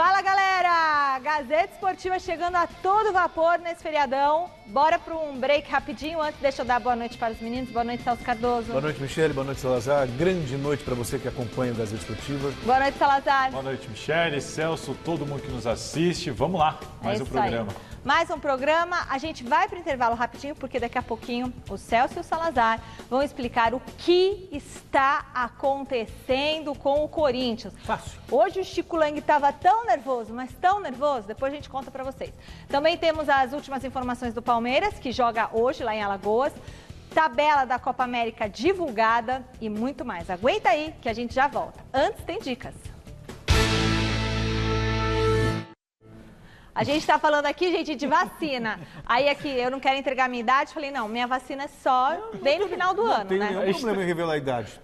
Fala, galera! Gazeta Esportiva chegando a todo vapor nesse feriadão. Bora para um break rapidinho. Antes, deixa eu dar boa noite para os meninos. Boa noite, Celso Cardoso. Boa noite, Michele. Boa noite, Salazar. Grande noite para você que acompanha o Gazeta Esportiva. Boa noite, Salazar. Boa noite, Michele, Celso, todo mundo que nos assiste. Vamos lá, mais um programa. Aí. Mais um programa. A gente vai para o intervalo rapidinho, porque daqui a pouquinho o Celso e o Salazar vão explicar o que está acontecendo com o Corinthians. Fácil. Hoje o Chico Lang estava tão nervoso, mas tão nervoso, depois a gente conta para vocês. Também temos as últimas informações do Palmeiras, que joga hoje lá em Alagoas. Tabela da Copa América divulgada e muito mais. Aguenta aí que a gente já volta. Antes tem dicas. A gente está falando aqui, gente, de vacina. Aí aqui, eu não quero entregar a minha idade, falei, não, minha vacina é só bem no final do ano, Não tem né? nenhum problema em revelar a idade.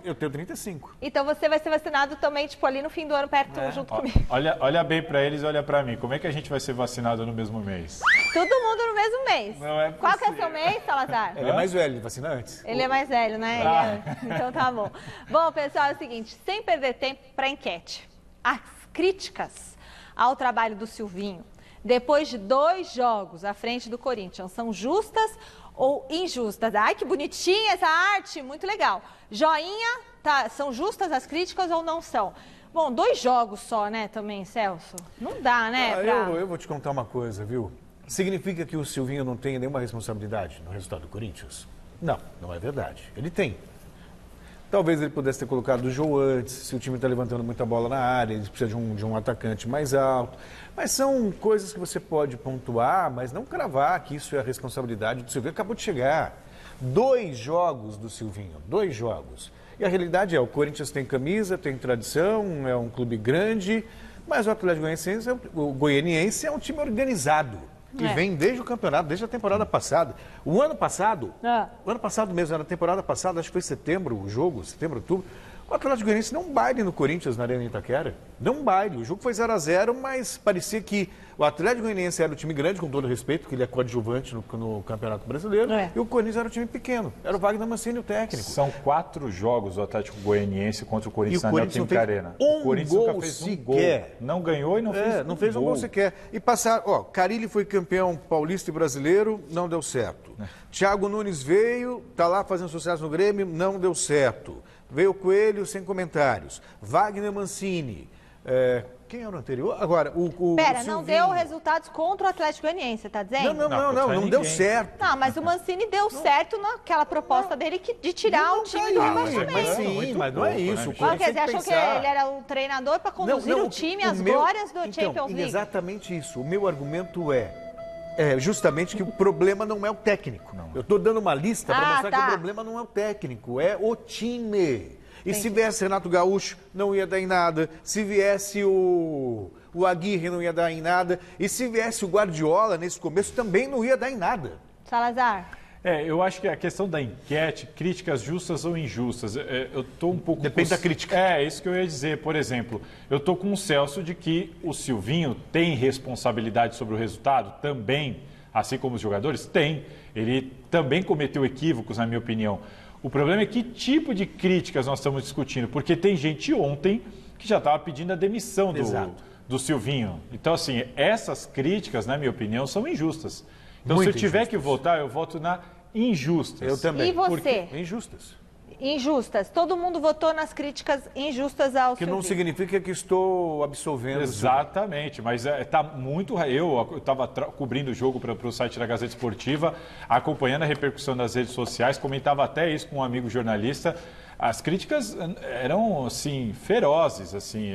Eu tenho 35. Então você vai ser vacinado também, tipo, ali no fim do ano, perto, junto comigo. Olha bem pra eles e olha pra mim. Como é que a gente vai ser vacinado no mesmo mês? Todo mundo no mesmo mês. Não é Qual que é o possível. seu mês, Salazar? Ele é mais velho, ele vacina antes. Ele é mais velho, né? Então tá bom. Bom, pessoal, é o seguinte, sem perder tempo para enquete. As críticas ao trabalho do Silvinho, depois de 2 jogos à frente do Corinthians, são justas ou injustas? Ai, que bonitinha essa arte, muito legal. Joinha, tá, são justas as críticas ou não são? Bom, 2 jogos só, né, também, Celso? Não dá, né? Eu vou te contar uma coisa, viu? Significa que o Silvinho não tem nenhuma responsabilidade no resultado do Corinthians? Não, não é verdade. Ele tem. Talvez ele pudesse ter colocado o Jô antes, se o time está levantando muita bola na área, ele precisa de um atacante mais alto. Mas são coisas que você pode pontuar, mas não cravar que isso é a responsabilidade do Silvinho. Acabou de chegar. 2 jogos do Silvinho, 2 jogos. E a realidade é, o Corinthians tem camisa, tem tradição, é um clube grande, mas o Atlético Goianiense é um time organizado. E vem desde o campeonato, desde a temporada passada. O ano passado mesmo, na temporada passada, acho que foi setembro o jogo, setembro, outubro, o Atlético Goianiense deu um baile no Corinthians, na Arena Itaquera. Deu um baile. O jogo foi 0-0, mas parecia que o Atlético Goianiense era o time grande, com todo respeito, porque ele é coadjuvante no Campeonato Brasileiro, e o Corinthians era o time pequeno. Era o Wagner Mancini, o técnico. São 4 jogos do Atlético Goianiense contra o Corinthians na Neoquímica Arena. O Corinthians gol nunca fez um gol. Não ganhou e não fez um gol sequer. E passaram, Carille foi campeão paulista e brasileiro, não deu certo. Thiago Nunes veio, tá lá fazendo sucesso no Grêmio, não deu certo. Veio o Coelho, sem comentários. Wagner Mancini. Quem era o anterior? Agora, Pera, Silvinho. não deu resultados contra o Atlético Goianiense, você tá dizendo? Não deu certo. Não, mas o Mancini deu certo naquela proposta dele de tirar o time do rebaixamento. Mas não é isso. Quer dizer, achou que ele era o treinador para conduzir o time às glórias do Champions League? Exatamente isso. O meu argumento é justamente que o problema não é o técnico. Eu estou dando uma lista para mostrar que o problema não é o técnico, é o time. E se viesse Renato Gaúcho, não ia dar em nada. Se viesse o Aguirre, não ia dar em nada. E se viesse o Guardiola, nesse começo, também não ia dar em nada. Salazar. Eu acho que a questão da enquete, críticas justas ou injustas, eu estou um pouco... Depende da crítica. É isso que eu ia dizer. Por exemplo, eu estou com o Celso de que o Silvinho tem responsabilidade sobre o resultado? Também, assim como os jogadores? Tem. Ele também cometeu equívocos, na minha opinião. O problema é que tipo de críticas nós estamos discutindo, porque tem gente ontem que já estava pedindo a demissão do Silvinho. Então, assim, essas críticas, na minha opinião, são injustas. Então, se eu tiver que votar, eu voto na injustas. Eu também. E você? Porque injustas. Injustas. Todo mundo votou nas críticas injustas ao Silvinho. Que não significa que estou absolvendo. Exatamente, mas está muito... Eu estava cobrindo o jogo para o site da Gazeta Esportiva, acompanhando a repercussão das redes sociais, comentava até isso com um amigo jornalista. As críticas eram, assim, ferozes, assim,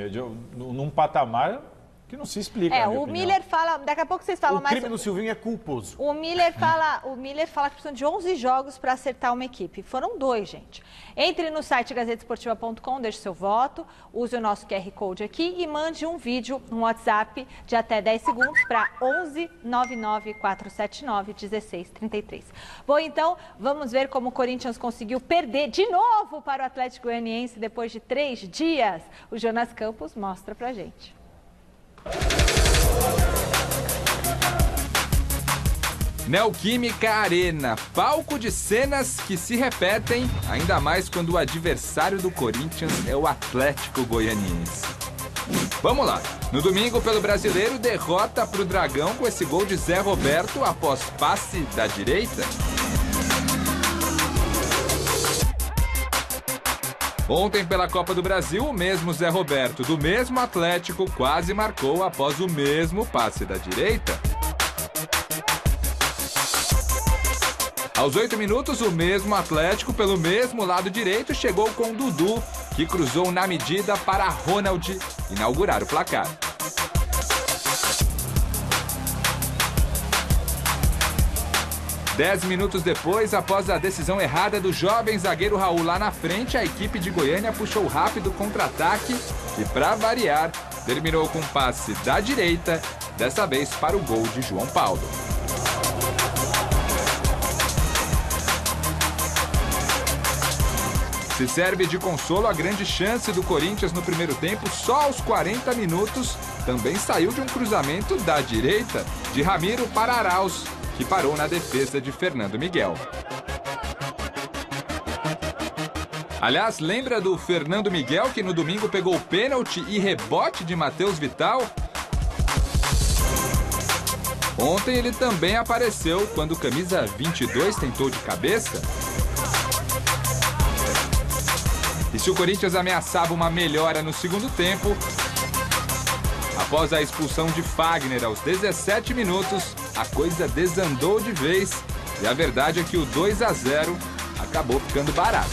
num patamar que não se explica. O Miller fala, daqui a pouco vocês falam mais... O crime do Silvinho é culposo. O Miller fala que precisam de 11 jogos para acertar uma equipe. Foram 2, gente. Entre no site gazetesportiva.com, deixe seu voto, use o nosso QR Code aqui e mande um vídeo, um WhatsApp de até 10 segundos para 11 99 479 1633. Bom, então, vamos ver como o Corinthians conseguiu perder de novo para o Atlético Goianiense depois de 3 dias. O Jonas Campos mostra pra gente. Neoquímica Arena, palco de cenas que se repetem, ainda mais quando o adversário do Corinthians é o Atlético Goianiense. Vamos lá. No domingo, pelo Brasileiro, derrota para o Dragão com esse gol de Zé Roberto após passe da direita. Ontem, pela Copa do Brasil, o mesmo Zé Roberto, do mesmo Atlético, quase marcou após o mesmo passe da direita. Aos 8 minutos, o mesmo Atlético, pelo mesmo lado direito, chegou com Dudu, que cruzou na medida para Ronald inaugurar o placar. Dez minutos depois, após a decisão errada do jovem zagueiro Raul lá na frente, a equipe de Goiânia puxou rápido contra-ataque e, para variar, terminou com um passe da direita, dessa vez para o gol de João Paulo. Se serve de consolo, a grande chance do Corinthians no primeiro tempo, só aos 40 minutos, também saiu de um cruzamento da direita de Ramiro para Arauz, que parou na defesa de Fernando Miguel. Aliás, lembra do Fernando Miguel que no domingo pegou pênalti e rebote de Matheus Vital? Ontem ele também apareceu quando o camisa 22 tentou de cabeça. E se o Corinthians ameaçava uma melhora no segundo tempo, após a expulsão de Fagner aos 17 minutos, a coisa desandou de vez e a verdade é que o 2-0 acabou ficando barato.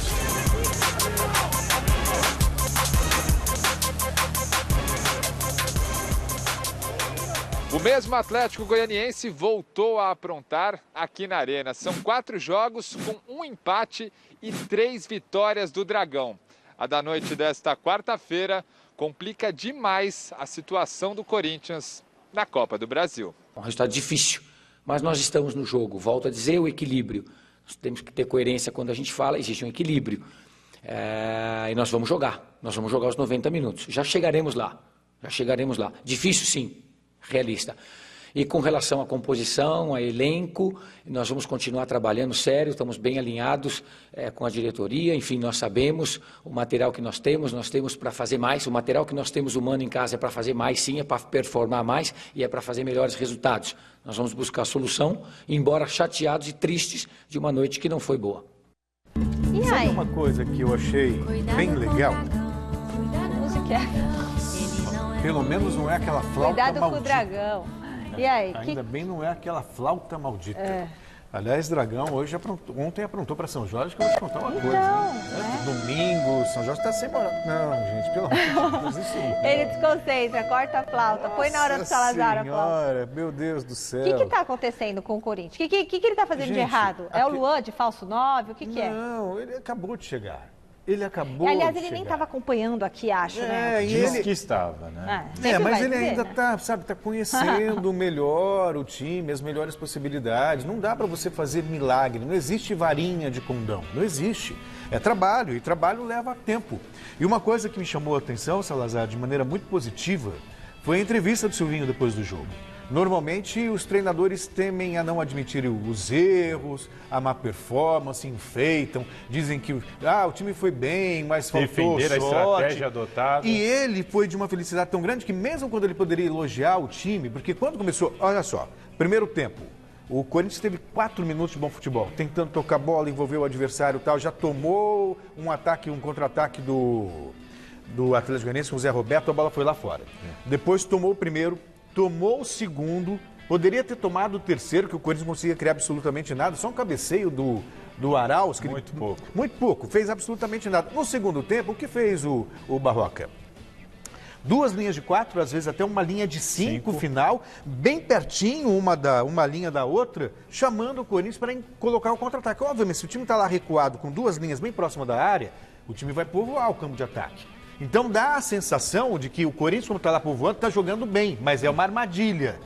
O mesmo Atlético Goianiense voltou a aprontar aqui na Arena. São 4 jogos com 1 empate e 3 vitórias do Dragão. A da noite desta quarta-feira complica demais a situação do Corinthians na Copa do Brasil. Um resultado difícil, mas nós estamos no jogo. Volto a dizer, o equilíbrio. Nós temos que ter coerência quando a gente fala, existe um equilíbrio. E nós vamos jogar os 90 minutos. Já chegaremos lá. Difícil sim, realista. E com relação à composição, a elenco, nós vamos continuar trabalhando sério, estamos bem alinhados com a diretoria, enfim, nós sabemos o material que nós temos para fazer mais, o material que nós temos humano em casa é para fazer mais sim, é para performar mais e é para fazer melhores resultados. Nós vamos buscar a solução, embora chateados e tristes de uma noite que não foi boa. E Sabe aí? uma coisa que eu achei bem legal? Música é. Pelo menos não é aquela flauta Cuidado maldita. com o dragão. E aí? Ainda bem não é aquela flauta maldita. É. Aliás, Dragão ontem aprontou para São Jorge, que eu vou te contar uma coisa. Então, Hein? Domingo, São Jorge está sem moral. Não, gente, pelo amor de Deus, isso não. Ele desconcentra, corta a flauta, põe na hora do Nossa Salazar a flauta. Senhora, meu Deus do céu. O que está acontecendo com o Corinthians? O que ele está fazendo de Gente, errado? É o aqui- Luan de falso 9? O que é? Não, ele acabou de chegar. Ele acabou Aliás, de ele nem chegar. estava acompanhando aqui, acho, né? e Diz ele... que estava, né? Sempre mas vai ele dizer, ainda né? tá conhecendo melhor o time, as melhores possibilidades. Não dá para você fazer milagre, não existe varinha de condão, não existe. É trabalho, e trabalho leva tempo. E uma coisa que me chamou a atenção, Salazar, de maneira muito positiva, foi a entrevista do Silvinho depois do jogo. Normalmente, os treinadores temem a não admitir os erros, a má performance, enfeitam, dizem que o time foi bem, mas faltou Defender a sorte. estratégia adotada. E ele foi de uma felicidade tão grande que mesmo quando ele poderia elogiar o time, porque quando começou, olha só, primeiro tempo, o Corinthians teve 4 minutos de bom futebol, tentando tocar bola, envolver o adversário e tal, já tomou um contra-ataque do Atlético Goianiense com o Zé Roberto, a bola foi lá fora. Depois tomou o primeiro, tomou o segundo, poderia ter tomado o terceiro, que o Corinthians não conseguia criar absolutamente nada, só um cabeceio do Arauz. Que Muito pouco. Muito pouco, fez absolutamente nada. No segundo tempo, o que fez o Barroca? 2 linhas de 4, às vezes até uma linha de 5 final, bem pertinho uma linha da outra, chamando o Corinthians para colocar o contra-ataque. Obviamente, se o time está lá recuado com 2 linhas bem próximas da área, o time vai povoar o campo de ataque. Então dá a sensação de que o Corinthians, quando está lá povoando, está jogando bem, mas é uma armadilha.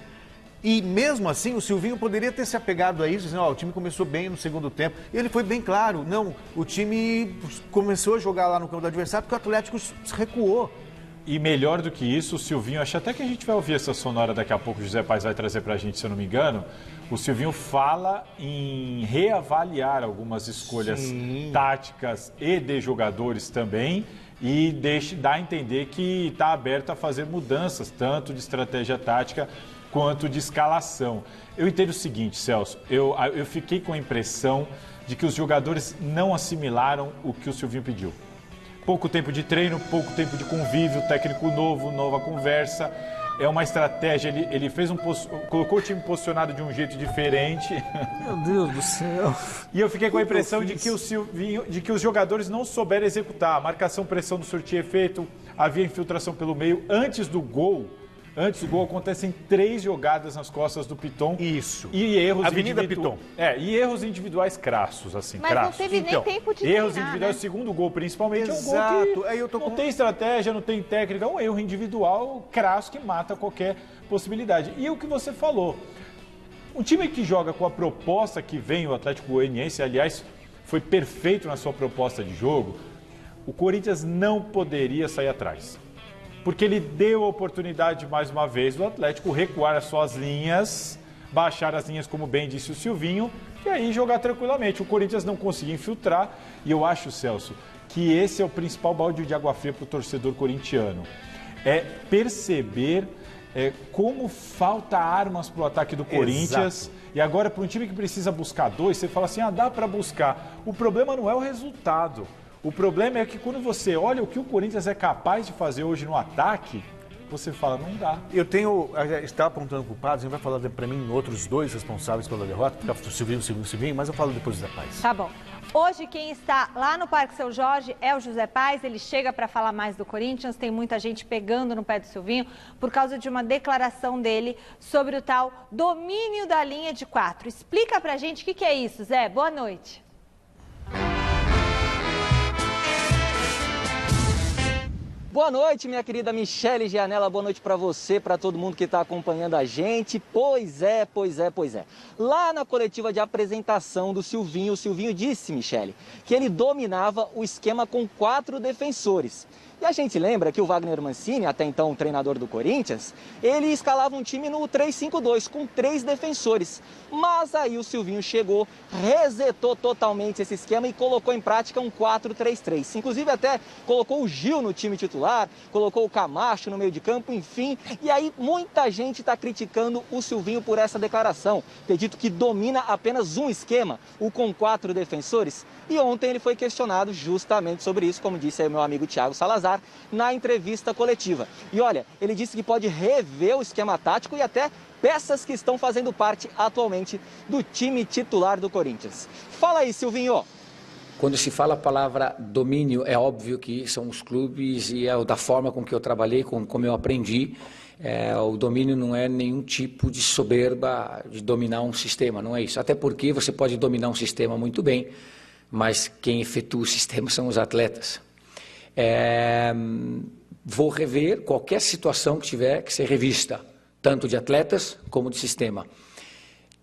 E mesmo assim, o Silvinho poderia ter se apegado a isso, dizendo, o time começou bem no segundo tempo. E ele foi bem claro, não, o time começou a jogar lá no campo do adversário porque o Atlético recuou. E melhor do que isso, o Silvinho, acho até que a gente vai ouvir essa sonora daqui a pouco, o José Paes vai trazer pra gente, se eu não me engano. O Silvinho fala em reavaliar algumas escolhas táticas e de jogadores também. e dá a entender que está aberto a fazer mudanças, tanto de estratégia tática quanto de escalação. Eu entendo o seguinte, Celso, eu fiquei com a impressão de que os jogadores não assimilaram o que o Silvinho pediu. Pouco tempo de treino, pouco tempo de convívio, técnico novo, nova conversa. É uma estratégia, ele colocou o time posicionado de um jeito diferente. Meu Deus do céu. E eu fiquei com a impressão de que os jogadores não souberam executar. A marcação, pressão não surtia efeito, havia infiltração pelo meio. Antes do gol acontecem 3 jogadas nas costas do Piton. Isso. E erros Avenida Piton. E erros individuais crassos, assim. Mas crassos. não teve nem tempo de treinar, erros individuais, né? O segundo gol, principalmente, Exato. é um gol que Aí eu tô não tem estratégia, não tem técnica. É um erro individual crasso que mata qualquer possibilidade. E o que você falou, um time que joga com a proposta que vem, o Atlético Goianiense, aliás, foi perfeito na sua proposta de jogo, o Corinthians não poderia sair atrás. Porque ele deu a oportunidade, mais uma vez, do Atlético recuar as suas linhas, baixar as linhas, como bem disse o Silvinho, e aí jogar tranquilamente. O Corinthians não conseguia infiltrar, e eu acho, Celso, que esse é o principal balde de água fria para o torcedor corintiano. É perceber como falta armas para o ataque do Corinthians. Exato. E agora, para um time que precisa buscar 2, você fala assim, dá para buscar. O problema não é o resultado. O problema é que quando você olha o que o Corinthians é capaz de fazer hoje no ataque, você fala, não dá. Eu estava apontando culpados, a gente vai falar para mim outros 2 responsáveis pela derrota, porque o Silvinho, mas eu falo depois do José Paes. Tá bom. Hoje quem está lá no Parque São Jorge é o José Paes, ele chega para falar mais do Corinthians, tem muita gente pegando no pé do Silvinho por causa de uma declaração dele sobre o tal domínio da linha de 4. Explica pra gente o que é isso, Zé. Boa noite. Boa noite, minha querida Michele Gianella, boa noite para você, para todo mundo que está acompanhando a gente. Pois é. Lá na coletiva de apresentação do Silvinho, o Silvinho disse, Michele, que ele dominava o esquema com 4 defensores. E a gente lembra que o Wagner Mancini, até então o treinador do Corinthians, ele escalava um time no 3-5-2, com 3 defensores. Mas aí o Silvinho chegou, resetou totalmente esse esquema e colocou em prática um 4-3-3. Inclusive até colocou o Gil no time titular, colocou o Camacho no meio de campo, enfim. E aí muita gente está criticando o Silvinho por essa declaração, ter dito que domina apenas um esquema, o com 4 defensores. E ontem ele foi questionado justamente sobre isso, como disse aí o meu amigo Thiago Salazar, na entrevista coletiva. E olha, ele disse que pode rever o esquema tático e até peças que estão fazendo parte atualmente do time titular do Corinthians. Fala aí, Silvinho. Quando se fala a palavra domínio, é óbvio que são os clubes e é da forma com que eu trabalhei, como eu aprendi. O domínio não é nenhum tipo de soberba de dominar um sistema, não é isso. Até porque você pode dominar um sistema muito bem, mas quem efetua o sistema são os atletas. Vou rever qualquer situação que tiver que ser revista, tanto de atletas como de sistema.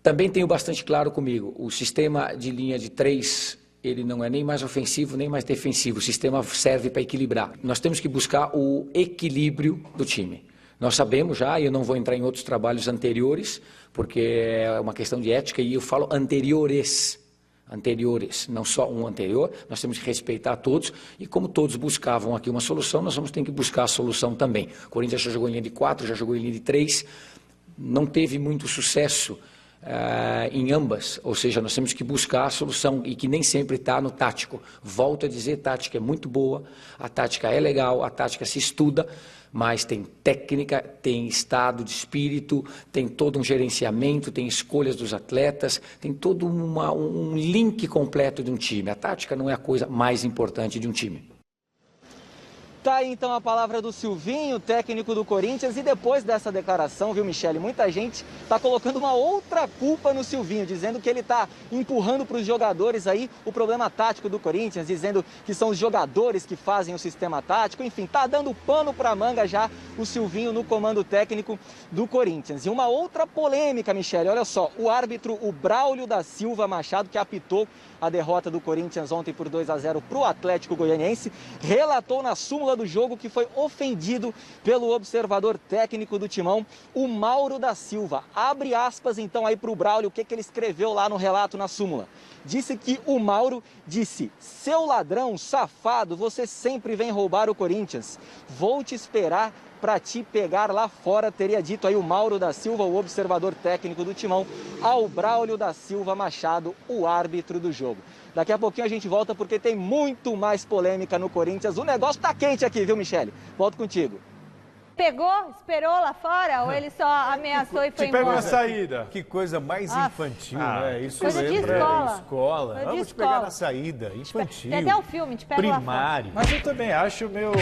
Também tenho bastante claro comigo, o sistema de linha de 3, ele não é nem mais ofensivo nem mais defensivo, o sistema serve para equilibrar. Nós temos que buscar o equilíbrio do time. Nós sabemos já, e eu não vou entrar em outros trabalhos anteriores, porque é uma questão de ética, e eu falo anteriores, não só um anterior, nós temos que respeitar todos, e como todos buscavam aqui uma solução, nós vamos ter que buscar a solução também. O Corinthians já jogou em linha de 4, já jogou em linha de 3, não teve muito sucesso em ambas, ou seja, nós temos que buscar a solução, e que nem sempre está no tático. Volto a dizer, tática é muito boa, a tática é legal, a tática se estuda, mas tem técnica, tem estado de espírito, tem todo um gerenciamento, tem escolhas dos atletas, tem todo um link completo de um time. A tática não é a coisa mais importante de um time. Tá aí então a palavra do Silvinho, técnico do Corinthians, e depois dessa declaração, viu, Michele, muita gente está colocando uma outra culpa no Silvinho, dizendo que ele está empurrando para os jogadores aí o problema tático do Corinthians, dizendo que são os jogadores que fazem o sistema tático, enfim, tá dando pano para a manga já o Silvinho no comando técnico do Corinthians. E uma outra polêmica, Michele, olha só, o árbitro, o Braulio da Silva Machado, que apitou a derrota do Corinthians ontem por 2-0 para o Atlético Goianiense, relatou na súmula do jogo que foi ofendido pelo observador técnico do Timão, o Mauro da Silva. Abre aspas então aí para o Braulio, o que ele escreveu lá no relato na súmula. Disse que o Mauro disse: seu ladrão, safado, você sempre vem roubar o Corinthians. Vou te esperar para te pegar lá fora, teria dito aí o Mauro da Silva, o observador técnico do Timão, ao Braulio da Silva Machado, o árbitro do jogo. Daqui a pouquinho a gente volta porque tem muito mais polêmica no Corinthians. O negócio tá quente aqui, viu, Michele? Volto contigo. Pegou, esperou lá fora ou ele só ameaçou e foi embora? Pegou a saída. Que coisa mais infantil, né? Isso coisa de lembra escola. Coisa de Vamos te escola. pegar na saída, infantil. Tem até um filme, te pega lá fora. Primário. Mas eu também acho meio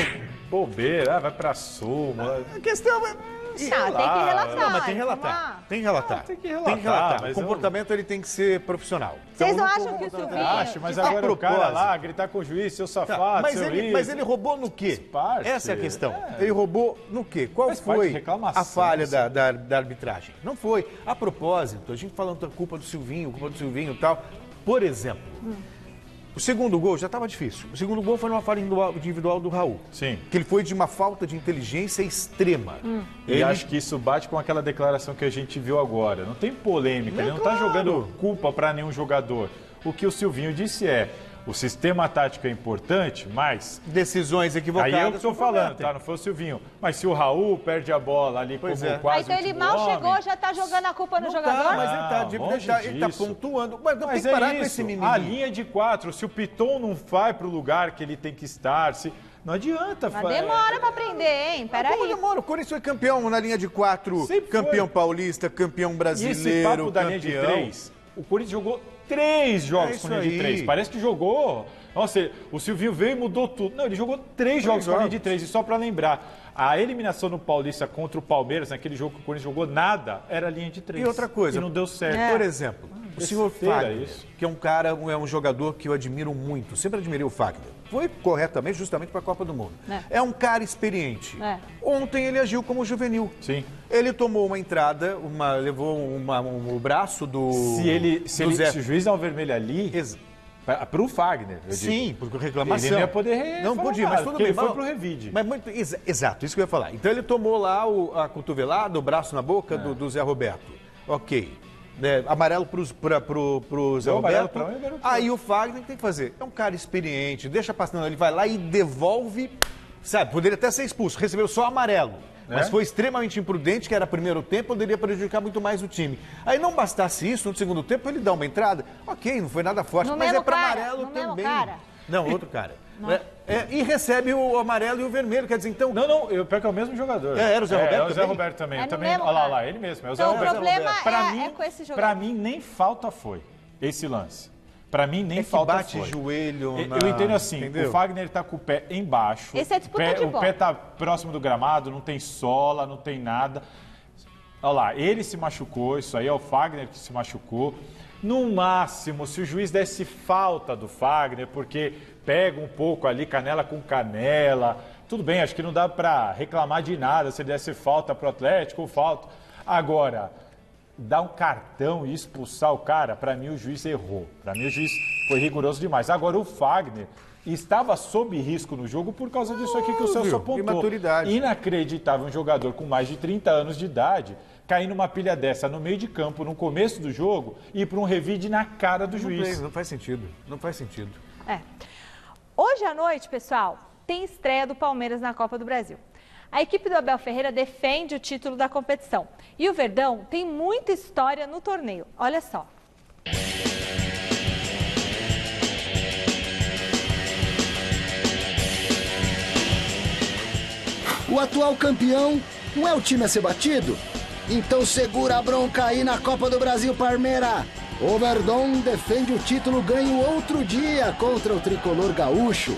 bobeira, vai pra súmula. A questão é... Tem que relatar. Não, mas tem que relatar. Tem que relatar. Tem que relatar, mas o comportamento ele tem que ser profissional. Vocês Então, não acham que o Silvinho... Acho, mas agora o cara lá gritar com o juiz, seu safado, mas, seu mas ele roubou no quê? Parte. Essa é a questão. Ele roubou no quê? Qual Faz parte de foi reclamação, a falha da arbitragem? Não foi. A propósito, a gente falando da culpa do Silvinho e tal. Por exemplo, o segundo gol já estava difícil. O segundo gol foi numa falha individual do Raul. Sim. Que ele foi de uma falta de inteligência extrema. E acho que isso bate com aquela declaração que a gente viu agora. Não tem polêmica, ele não está jogando culpa para nenhum jogador. O que o Silvinho disse é: o sistema tático é importante, mas... Decisões equivocadas. Aí eu que estou falando, tá? Não foi o Silvinho. Mas se o Raul perde a bola ali como quase então ele mal chegou, já tá jogando a culpa no jogador? Mas ele tá pontuando. Mas não tem que parar com esse menino. A linha de 4, se o Piton não vai para o lugar que ele tem que estar, não adianta. Mas demora para aprender, hein? Peraí. Como demora? O Corinthians foi campeão na linha de 4, campeão paulista, campeão brasileiro. E esse papo da linha de 3, o Corinthians jogou 3 jogos com linha de 3. Parece que jogou... Nossa, o Silvinho veio e mudou tudo. Não, ele jogou 3 jogos com linha de 3. E só para lembrar, a eliminação no Paulista contra o Palmeiras, naquele jogo que o Corinthians jogou nada, era linha de 3. E outra coisa... E não deu certo. Por exemplo, o senhor Fagner, que é um cara, é um jogador que eu admiro muito. Sempre admirei o Fagner. Foi corretamente, justamente para a Copa do Mundo. É um cara experiente. Ontem ele agiu como juvenil. Sim. Ele tomou uma entrada, levou o braço do... Se o juiz dá um vermelho ali... Para o Fagner, eu digo. Sim, porque reclamação. Ele não ia poder não podia, mas tudo bem. Ele foi pro revide. Mas exato, isso que eu ia falar. Então ele tomou lá a cotovelada, o braço na boca do Zé Roberto. Ok. Amarelo pro Zé Roberto. Aí o Fagner tem que fazer. É um cara experiente, deixa passando, ele vai lá e devolve. Sabe, poderia até ser expulso, recebeu só amarelo. Mas foi extremamente imprudente, que era primeiro tempo, poderia prejudicar muito mais o time. Aí não bastasse isso, no segundo tempo ele dá uma entrada, ok, não foi nada forte, mas é para amarelo também. Não, outro cara. E recebe o amarelo e o vermelho, quer dizer, então... Não, eu pego o mesmo jogador. Era o Zé Roberto também? É o Zé Roberto também. Olha lá, ele mesmo, é o Zé Então Roberto. o problema é com esse jogador. Para mim, nem falta foi esse lance. Para mim, nem falta bate foi. Joelho Eu entendo assim, entendeu? o Fagner tá com o pé embaixo. Esse é disputa de bola. O pé tá próximo do gramado, não tem sola, não tem nada. Olha lá, ele se machucou, isso aí é o Fagner que se machucou. No máximo, se o juiz desse falta do Fagner, porque pega um pouco ali canela com canela, tudo bem, acho que não dá para reclamar de nada se ele desse falta pro Atlético ou falta. Agora... dar um cartão e expulsar o cara, para mim o juiz errou. Para mim o juiz foi rigoroso demais. Agora o Fagner estava sob risco no jogo por causa disso aqui que o Celso apontou. Imaturidade. Inacreditável um jogador com mais de 30 anos de idade cair numa pilha dessa no meio de campo, no começo do jogo, e ir para um revide na cara do juiz. Não faz sentido. Não faz sentido. Hoje à noite, pessoal, tem estreia do Palmeiras na Copa do Brasil. A equipe do Abel Ferreira defende o título da competição. E o Verdão tem muita história no torneio. Olha só. O atual campeão não é o time a ser batido? Então segura a bronca aí na Copa do Brasil, Parmeira. O Verdão defende o título ganho outro dia contra o tricolor gaúcho.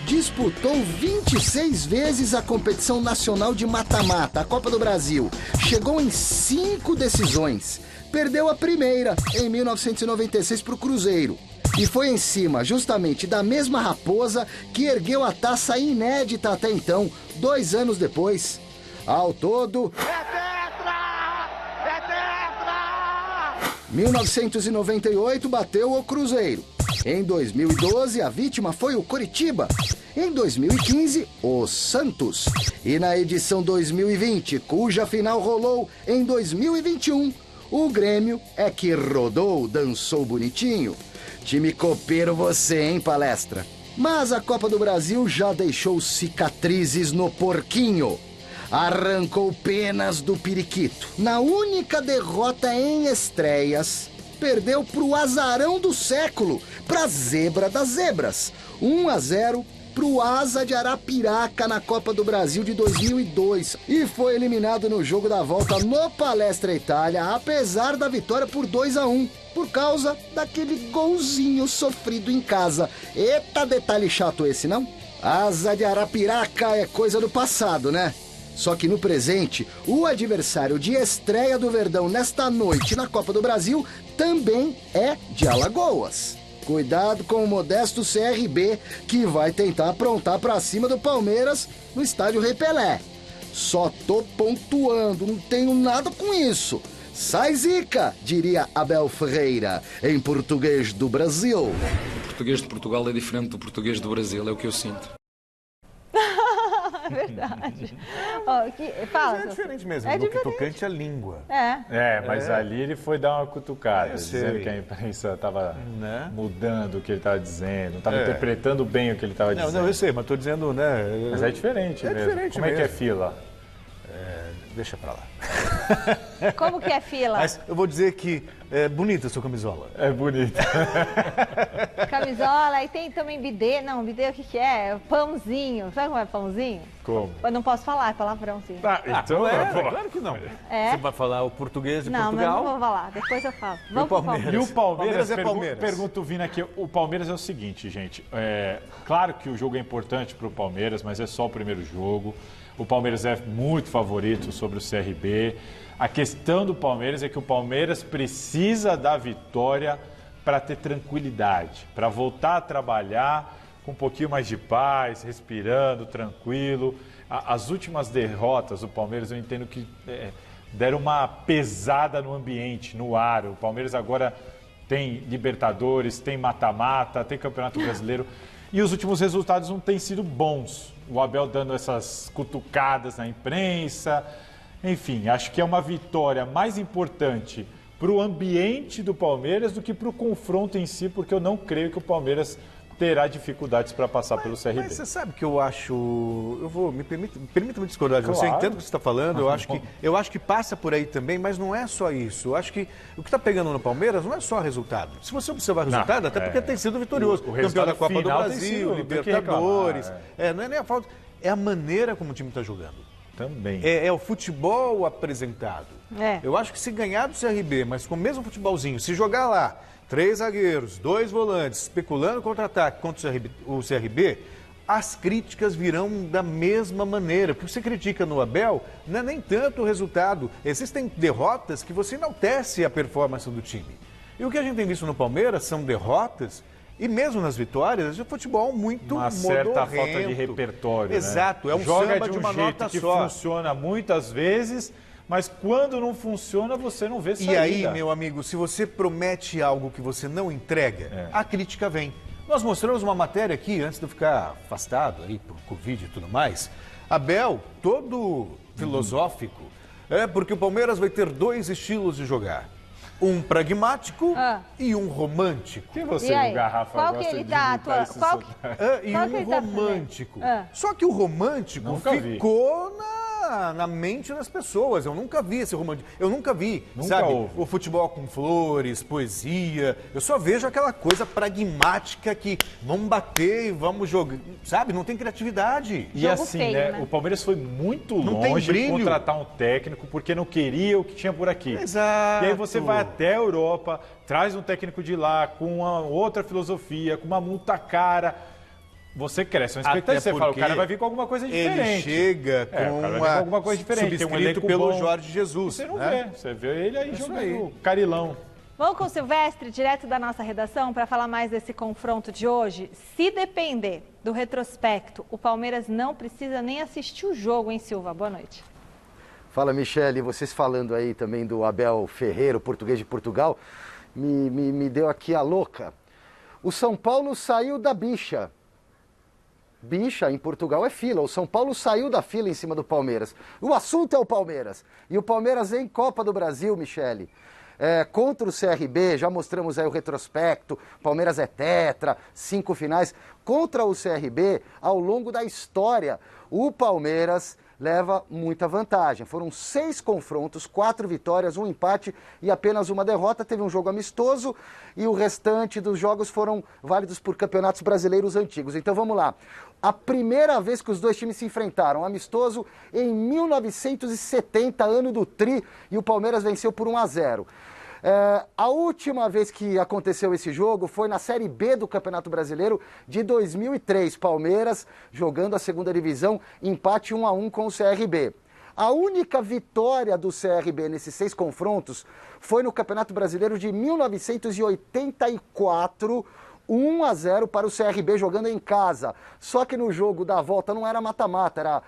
Disputou 26 vezes a competição nacional de mata-mata, a Copa do Brasil. Chegou em 5 decisões. Perdeu a primeira, em 1996, para o Cruzeiro. E foi em cima, justamente, da mesma raposa que ergueu a taça inédita até então, 2 anos depois. Ao todo... É tetra! É tetra! 1998 bateu o Cruzeiro. Em 2012, a vítima foi o Coritiba. Em 2015, o Santos. E na edição 2020, cuja final rolou em 2021, o Grêmio é que rodou, dançou bonitinho. Time copeiro você, hein, Palestra? Mas a Copa do Brasil já deixou cicatrizes no porquinho. Arrancou penas do periquito. Na única derrota em estreias, perdeu pro azarão do século, pra zebra das zebras. 1-0 pro Asa de Arapiraca na Copa do Brasil de 2002 e foi eliminado no jogo da volta no Palestra Itália, apesar da vitória por 2-1, por causa daquele golzinho sofrido em casa. Eita, detalhe chato esse, não? Asa de Arapiraca é coisa do passado, né? Só que no presente, o adversário de estreia do Verdão nesta noite na Copa do Brasil também é de Alagoas. Cuidado com o modesto CRB, que vai tentar aprontar pra cima do Palmeiras no estádio Rei Pelé. Só tô pontuando, não tenho nada com isso. Sai zica, diria Abel Ferreira, em português do Brasil. O português de Portugal é diferente do português do Brasil, é o que eu sinto. É verdade. Fala, É diferente mesmo, é no que diferente. tocante à língua. Mas ali ele foi dar uma cutucada, Eu dizendo sei. que a imprensa estava Né? mudando o que ele estava dizendo, não estava interpretando bem o que ele estava dizendo. Não, eu sei, mas tô dizendo, né? Mas é diferente mesmo. diferente Como é que é mesmo. fila? Deixa pra lá. Como que é fila? Mas eu vou dizer que é bonita a sua camisola. É bonito. Camisola, e tem também bidê. Não, bidê o que que é? Pãozinho. Sabe como é pãozinho? Como? Eu não posso falar, é palavrãozinho. Então, Claro que não. É? Você vai falar o português de Não, mas Portugal? não vou falar. Depois eu falo. Vamos pro Palmeiras? E o Palmeiras, Palmeiras é Palmeiras. Pergunta o Vina aqui, o Palmeiras é o seguinte, gente, claro que o jogo é importante para o Palmeiras, mas é só o primeiro jogo. O Palmeiras é muito favorito sobre o CRB. A questão do Palmeiras é que o Palmeiras precisa da vitória para ter tranquilidade, para voltar a trabalhar com um pouquinho mais de paz, respirando, tranquilo. As últimas derrotas do Palmeiras, eu entendo que deram uma pesada no ambiente, no ar. O Palmeiras agora tem Libertadores, tem mata-mata, tem Campeonato Brasileiro. E os últimos resultados não têm sido bons. O Abel dando essas cutucadas na imprensa. Enfim, acho que é uma vitória mais importante para o ambiente do Palmeiras do que para o confronto em si, porque eu não creio que o Palmeiras terá dificuldades para passar pelo CRB. Mas você sabe que eu acho... Permita-me discordar de você, eu Claro. entendo o que você está falando, eu acho que passa por aí também, mas não é só isso. Eu acho que o que está pegando no Palmeiras não é só resultado. Se você observar o resultado, até porque tem sido vitorioso. O Campeão resultado da Copa do final tem Brasil, sido, tem que Libertadores. reclamar, Não é nem a falta, é a maneira como o time está jogando. Também. É o futebol apresentado. É. Eu acho que se ganhar do CRB, mas com o mesmo futebolzinho, se jogar lá 3 zagueiros, 2 volantes, especulando contra-ataque contra o CRB, as críticas virão da mesma maneira. Porque você critica no Abel, não é nem tanto o resultado. Existem derrotas que você enaltece a performance do time. E o que a gente tem visto no Palmeiras são derrotas, e mesmo nas vitórias, é futebol muito Uma certa modorrento. falta de repertório. Exato, né? é um Joga samba de de um uma jeito nota que só. funciona muitas vezes, mas quando não funciona, você não vê saída. E aí, meu amigo, se você promete algo que você não entrega, a crítica vem. Nós mostramos uma matéria aqui, antes de eu ficar afastado aí por Covid e tudo mais. Abel, todo filosófico, porque o Palmeiras vai ter 2 estilos de jogar. Um pragmático e um romântico. Que você E aí, e o Garrafa qual que gosta ele de tá imitar esse qual que- sotaque. E Qual que um ele tá fazendo? romântico. Ah. Só que o romântico Nunca vi. ficou na mente das pessoas. Eu nunca vi esse romântico. Eu nunca vi, Nunca sabe? houve. O futebol com flores, poesia. Eu só vejo aquela coisa pragmática que vamos bater e vamos jogar. Sabe? Não tem criatividade. E Jogo assim, feio, né? né? O Palmeiras foi muito Não tem longe de brilho. contratar um técnico porque não queria o que tinha por aqui. Exato. E aí você vai até a Europa, traz um técnico de lá com uma outra filosofia, com uma multa cara. Você cresce uma expectativa. Você fala, o cara vai vir com alguma coisa diferente. Ele chega O com cara vai vir uma com alguma coisa diferente. Tem um subscrito elenco pelo bom. Jorge Jesus. Você não né? vê. Você vê ele aí Isso jogando aí. carilão. Vamos com o Silvestre, direto da nossa redação, para falar mais desse confronto de hoje. Se depender do retrospecto, o Palmeiras não precisa nem assistir o jogo, hein, Silva? Boa noite. Fala, Michele, vocês falando aí também do Abel Ferreira, o português de Portugal, me deu aqui a louca. O São Paulo saiu da bicha. Bicha, em Portugal, é fila. O São Paulo saiu da fila em cima do Palmeiras. O assunto é o Palmeiras. E o Palmeiras em Copa do Brasil, Michele. Contra o CRB, já mostramos aí o retrospecto. Palmeiras é tetra, 5 finais. Contra o CRB, ao longo da história, o Palmeiras leva muita vantagem. Foram 6 confrontos, 4 vitórias, 1 empate e apenas 1 derrota. Teve um jogo amistoso e o restante dos jogos foram válidos por campeonatos brasileiros antigos. Então vamos lá. A primeira vez que os dois times se enfrentaram, amistoso, em 1970, ano do Tri, e o Palmeiras venceu por 1-0. A última vez que aconteceu esse jogo foi na Série B do Campeonato Brasileiro de 2003. Palmeiras jogando a segunda divisão, empate 1-1 com o CRB. A única vitória do CRB nesses 6 confrontos foi no Campeonato Brasileiro de 1984, 1-0 para o CRB jogando em casa. Só que no jogo da volta não era mata-mata,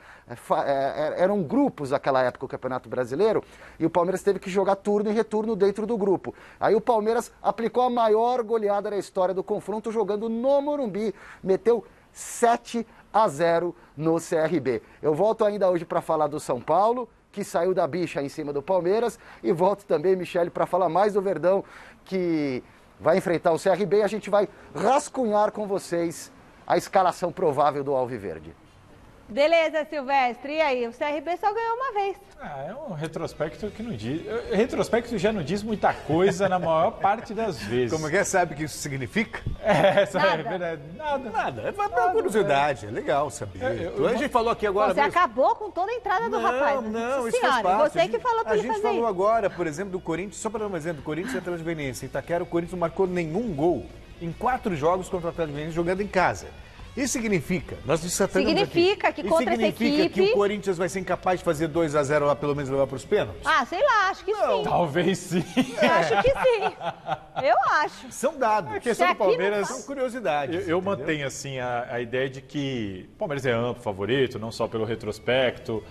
eram grupos naquela época o Campeonato Brasileiro, e o Palmeiras teve que jogar turno e retorno dentro do grupo. Aí o Palmeiras aplicou a maior goleada da história do confronto jogando no Morumbi, meteu 7-0 no CRB. Eu volto ainda hoje para falar do São Paulo, que saiu da bicha em cima do Palmeiras, e volto também, Michele, para falar mais do Verdão, que vai enfrentar o CRB, e a gente vai rascunhar com vocês a escalação provável do Alviverde. Beleza, Silvestre. E aí? O CRB só ganhou uma vez. É um retrospecto que não diz... Retrospecto já não diz muita coisa na maior parte das vezes. Como é que sabe o que isso significa? Nada. É uma curiosidade, é legal saber. A gente falou aqui agora... Você acabou com toda a entrada do rapaz. Não, isso faz parte. Você que falou pra ele fazer A gente falou agora, por exemplo, do Corinthians, só para dar um exemplo, do Corinthians e Atlético Goianiense. Em Itaquera, o Corinthians não marcou nenhum gol em 4 jogos contra o Atlético Goianiense jogando em casa. Isso significa, nós dissatamos significa aqui, que contra essa equipe... significa que o Corinthians vai ser incapaz de fazer 2-0 lá, pelo menos levar para os pênaltis? Ah, sei lá, acho que sim. Talvez sim. Eu acho que sim. Eu acho. São dados. A questão do Palmeiras... São curiosidades. Eu mantenho, assim, a ideia de que o Palmeiras é amplo favorito, não só pelo retrospecto.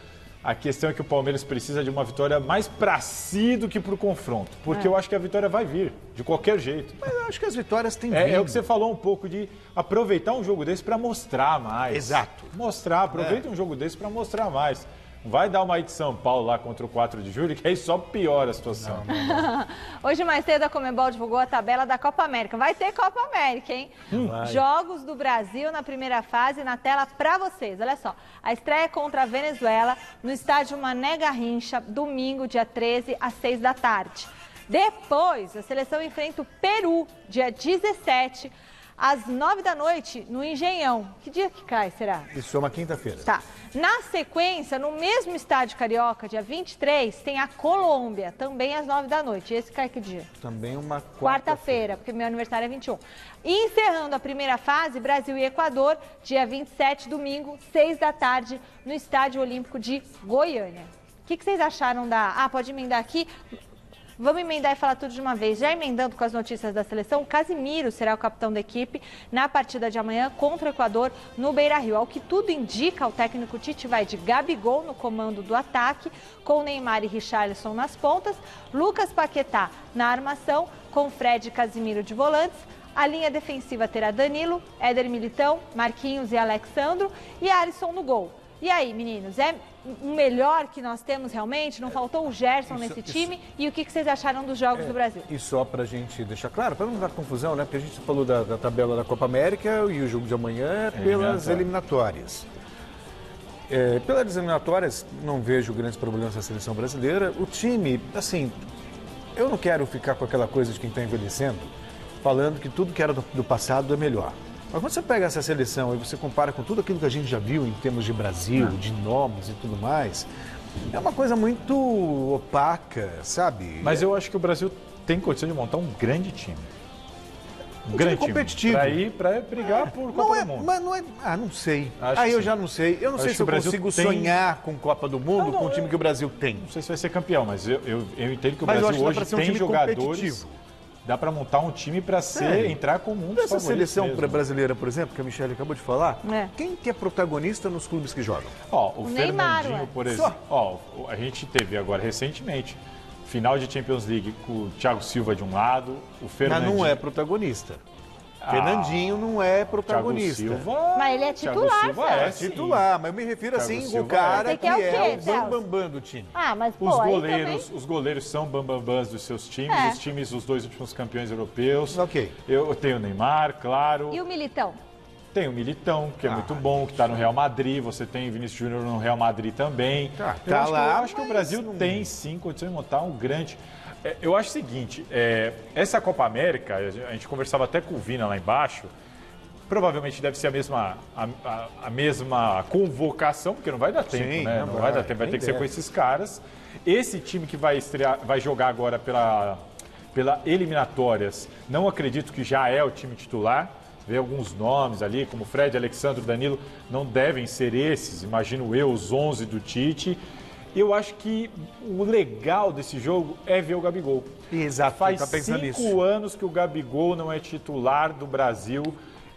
A questão é que o Palmeiras precisa de uma vitória mais pra si do que pro confronto. Porque eu acho que a vitória vai vir, de qualquer jeito. Mas eu acho que as vitórias têm vindo. É o que você falou um pouco, de aproveitar um jogo desse para mostrar mais. Exato. Aproveita um jogo desse para mostrar mais. Vai dar uma aí de São Paulo lá contra o 4 de julho, que aí só piora a situação. Não. Hoje mais cedo a Conmebol divulgou a tabela da Copa América. Vai ter Copa América, hein? Jogos do Brasil na primeira fase na tela pra vocês. Olha só, a estreia contra a Venezuela no estádio Mané Garrincha, domingo, dia 13, às 6 da tarde. Depois, a seleção enfrenta o Peru, dia 17, às 9 da noite, no Engenhão. Que dia que cai, será? Isso é uma quinta-feira. Tá. Na sequência, no mesmo estádio carioca, dia 23, tem a Colômbia, também às 9 da noite. Esse cai que dia? Também uma quarta-feira, porque meu aniversário é 21. E encerrando a primeira fase, Brasil e Equador, dia 27, domingo, 6 da tarde, no Estádio Olímpico de Goiânia. O que vocês acharam da... Ah, pode emendar aqui... Vamos emendar e falar tudo de uma vez. Já emendando com as notícias da seleção, o Casimiro será o capitão da equipe na partida de amanhã contra o Equador no Beira-Rio. Ao que tudo indica, o técnico Tite vai de Gabigol no comando do ataque, com Neymar e Richarlison nas pontas, Lucas Paquetá na armação, com Fred e Casimiro de volantes. A linha defensiva terá Danilo, Éder Militão, Marquinhos e Alexandro e Alisson no gol. E aí, meninos, é o melhor que nós temos realmente? Não faltou o Gerson nesse time? E o que vocês acharam dos jogos do Brasil? E só pra gente deixar claro, para não dar confusão, né? Porque a gente falou da tabela da Copa América e o jogo de amanhã é pelas eliminatórias. Pelas eliminatórias, não vejo grandes problemas na seleção brasileira. O time, assim, eu não quero ficar com aquela coisa de quem está envelhecendo, falando que tudo que era do passado é melhor. Mas quando você pega essa seleção e você compara com tudo aquilo que a gente já viu em termos de Brasil, de nomes e tudo mais, é uma coisa muito opaca, sabe? Mas eu acho que o Brasil tem condição de montar um grande time. Um grande time competitivo. Para brigar por Copa do Mundo. Mas não é... Ah, não sei. Acho eu já não sei. Eu não sei se eu consigo sonhar com Copa do Mundo com o time que o Brasil tem. Não sei se vai ser campeão, mas eu entendo que o Brasil hoje tem jogadores... Dá para montar um time para entrar como um dos favoritos. Essa seleção brasileira, por exemplo, que a Michele acabou de falar, quem que é protagonista nos clubes que jogam? O Fernandinho, por exemplo. A gente teve agora recentemente final de Champions League com o Thiago Silva de um lado, o Fernandinho... Mas não é protagonista. Fernandinho não é protagonista. Thiago Silva, Mas ele é titular, Thiago Silva é Celso. Titular, mas eu me refiro Thiago assim, o Silva cara Você que quer o quê, é o Celso? bambambam do time. Ah, mas pô, Os aí os goleiros são bambambãs dos seus times, É. os times, os 2 últimos campeões europeus. Ok. Eu tenho o Neymar, claro. também. E o Militão? Tem o Militão, que é muito bom, que está no Real Madrid. Você tem o Vinícius Júnior no Real Madrid também. Tá Eu lá, acho que o mas Brasil não- tem sim condições de montar um grande. Eu acho o seguinte: essa Copa América, a gente conversava até com o Vina lá embaixo. Provavelmente deve ser a mesma convocação, porque não vai dar tempo, Sim, né? não Não vai, vai dar tempo, vai nem ter que ser deve. com esses caras. Esse time que vai estrear, vai jogar agora pela eliminatórias, não acredito que já é o time titular. Vê alguns nomes ali, como Fred, Alexandre, Danilo, não devem ser esses, imagino eu, os 11 do Tite. Eu acho que o legal desse jogo é ver o Gabigol. Exato, Faz tá pensando 5 nisso. anos que o Gabigol não é titular do Brasil.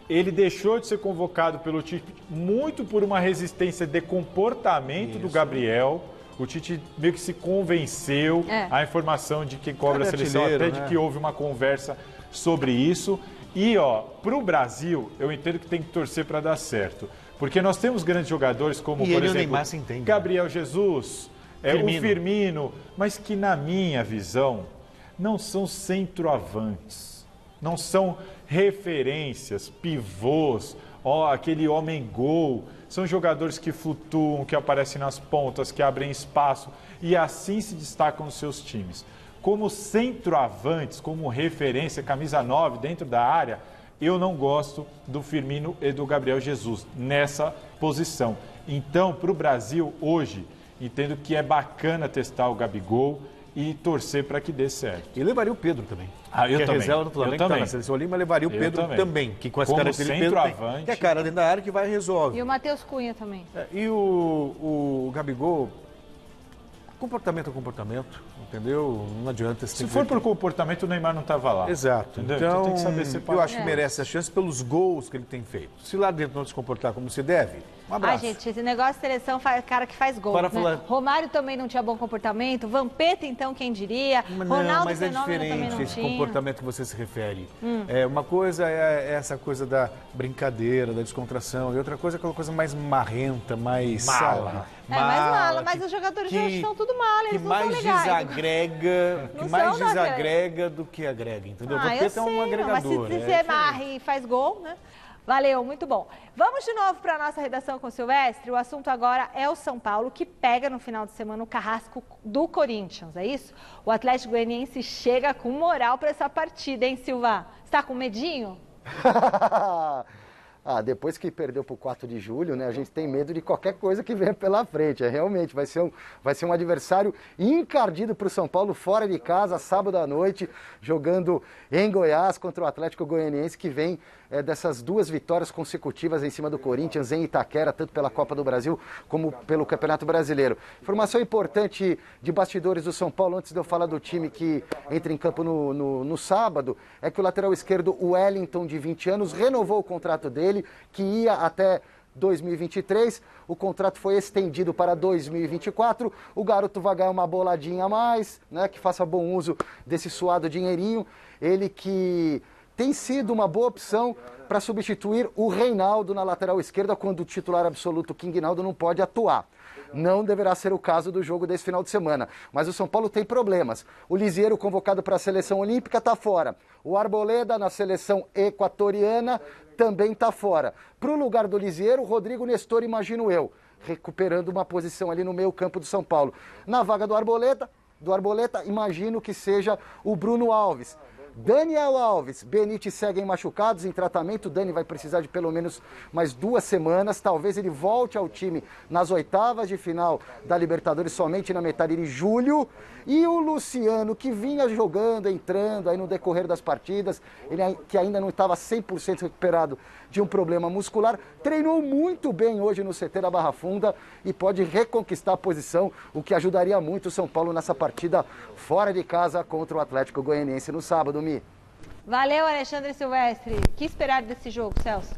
Ele deixou de ser convocado pelo Tite muito por uma resistência de comportamento do Gabriel. O Tite meio que se convenceu, a informação de quem cobra a Cara, seleção, artilheiro, até de né? que houve uma conversa sobre isso. E, pro Brasil, eu entendo que tem que torcer para dar certo. Porque nós temos grandes jogadores como, E por ele e o exemplo, Neymar se entendem, né? Gabriel Jesus, o Firmino, mas que, na minha visão, não são centroavantes, não são referências, pivôs, aquele homem-gol. São jogadores que flutuam, que aparecem nas pontas, que abrem espaço e assim se destacam nos seus times. Como centroavantes, como referência, camisa 9 dentro da área, eu não gosto do Firmino e do Gabriel Jesus nessa posição. Então, para o Brasil, hoje, entendo que é bacana testar o Gabigol e torcer para que dê certo. E levaria o Pedro também. Eu que também. é reserva do Flamengo, Eu que tá também. na seleção ali, mas levaria o Eu Pedro também. Que com essa Como característica Pedro tem, centroavante. que é cara dentro da área que vai e resolve. E o Matheus Cunha também. E o Gabigol, comportamento é comportamento, entendeu? Não adianta. Se for por comportamento, o Neymar não estava lá. Exato. Entendeu? Então, tem que saber separar. eu acho que merece a chance pelos gols que ele tem feito. Se lá dentro não se comportar como se deve, um abraço. Gente, esse negócio de seleção faz cara que faz gol, Para né? falar- Romário também não tinha bom comportamento, Vampeta, então, quem diria? Ronaldo mas é Fenômeno também diferente não esse tinha. comportamento que você se refere. Uma coisa é essa coisa da brincadeira, da descontração, e outra coisa é aquela coisa mais marrenta, mais Mala. sabe? Mais mala, mas os jogadores de hoje estão tudo mala, eles que não são mais legais. desagrega, Não que mais são, não, desagrega do que agrega, entendeu? Eu Vampeta é um sei, agregador. mas se é você diferente. marre e faz gol, né? Valeu, muito bom. Vamos de novo para a nossa redação com o Silvestre. O assunto agora é o São Paulo, que pega no final de semana o carrasco do Corinthians, é isso? O Atlético Goianiense chega com moral para essa partida, hein, Silva? Você tá com medinho? Depois que perdeu para o 4 de julho, né, a gente tem medo de qualquer coisa que venha pela frente. Realmente, vai ser um adversário encardido para o São Paulo, fora de casa, sábado à noite, jogando em Goiás contra o Atlético Goianiense, que vem dessas 2 vitórias consecutivas em cima do Corinthians, em Itaquera, tanto pela Copa do Brasil como pelo Campeonato Brasileiro. Informação importante de bastidores do São Paulo, antes de eu falar do time que entra em campo no sábado, é que o lateral esquerdo, o Wellington, de 20 anos, renovou o contrato dele, que ia até 2023, o contrato foi estendido para 2024, o garoto vai ganhar uma boladinha a mais, né, que faça bom uso desse suado dinheirinho, ele que tem sido uma boa opção para substituir o Reinaldo na lateral esquerda, quando o titular absoluto, King Naldo, não pode atuar. Não deverá ser o caso do jogo desse final de semana. Mas o São Paulo tem problemas. O Lisieiro, convocado para a seleção olímpica, está fora. O Arboleda, na seleção equatoriana, também está fora. Para o lugar do Lisieiro, Rodrigo Nestor, imagino eu, recuperando uma posição ali no meio campo do São Paulo. Na vaga do Arboleda, imagino que seja o Bruno Alves. Daniel Alves, Benítez seguem machucados em tratamento. Dani vai precisar de pelo menos mais 2 semanas. Talvez ele volte ao time nas oitavas de final da Libertadores somente na metade de julho. E o Luciano, que vinha jogando, entrando aí no decorrer das partidas, ele que ainda não estava 100% recuperado de um problema muscular, treinou muito bem hoje no CT da Barra Funda e pode reconquistar a posição, o que ajudaria muito o São Paulo nessa partida fora de casa contra o Atlético Goianiense no sábado, Mi. Valeu, Alexandre Silvestre. O que esperar desse jogo, Celso?